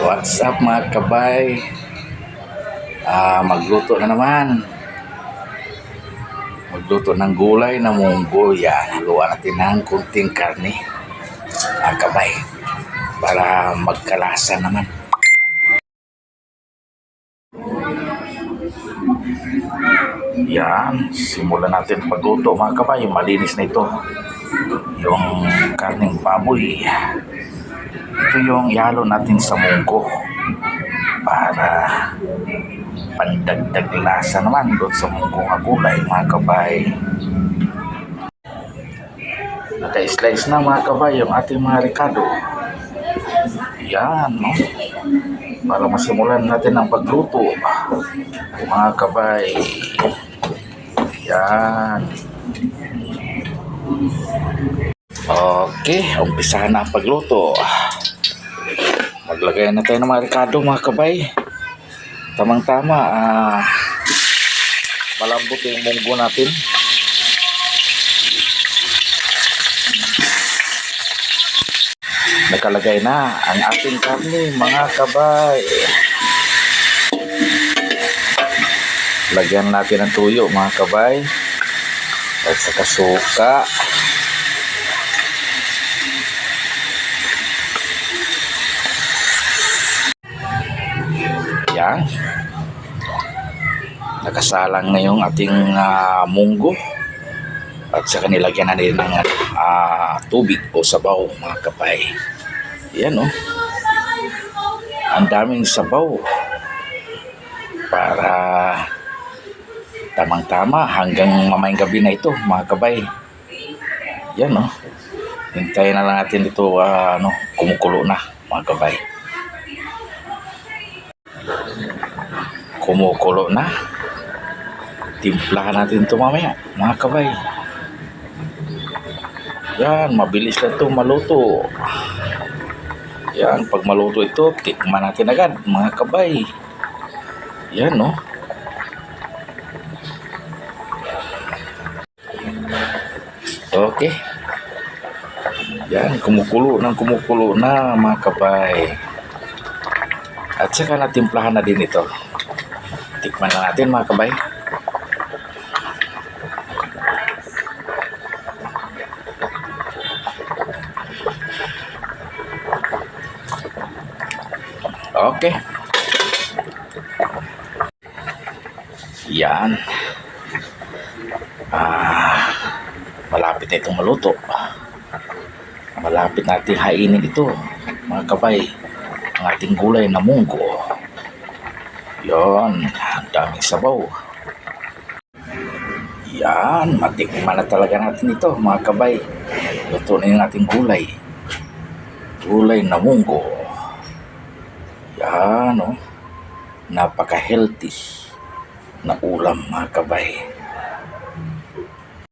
What's up mga kabay? Magluto na naman. Magluto ng gulay na munggo. Yan, haluan natin ng kunting karne mga kabay para magkalasa naman. Yan, simulan natin pagluto mga kabay. Malinis na ito. Yung karneng baboy. Ito yung ihalo natin sa munggo para pandagdag lasa naman doon sa munggo nga gulay mga kabay. Naka-slice na mga kabay yung ating mga ricado. Yan, no? Para masimulan natin ang pagluto mga kabay. Yan. Okay, umpisahan na ang pagluto. Maglagay na tayo ng mga ricado mga kabay. Tamang-tama, malambot yung munggo natin. Nakalagay na ang ating karne mga kabay. Lagyan natin ng tuyo mga kabay at saka suka. Yan. Nakasalang na yung ating munggo at saka nilagyan na din ng tubig o sabaw mga kabay. Yan o. Ang daming sabaw para tamang-tama hanggang mamayang gabi na ito mga kabay. Yan o. Hintayin na lang natin ito kumukulo na mga kabay. Kumukulo na. Timplahan natin ito mamaya mga kabay. Yan, mabilis lang ito maluto. Yan, pag maluto ito, tikman natin agad mga kabay. Yan, no? Okay. Yan, kumukulo na mga kabay. At saka natimplahan na din ito. Tikman na natin mga kabay. Okay. Yan. Malapit na itong maluto. Malapit natin hainin ito mga kabay. Ang ating gulay na munggo. Yan. Ang daming sabaw. Yan. Matikman na talaga natin ito mga kabay. Luto na yung ating gulay. Gulay na munggo. Yan, napaka-healthy na ulam mga kabay.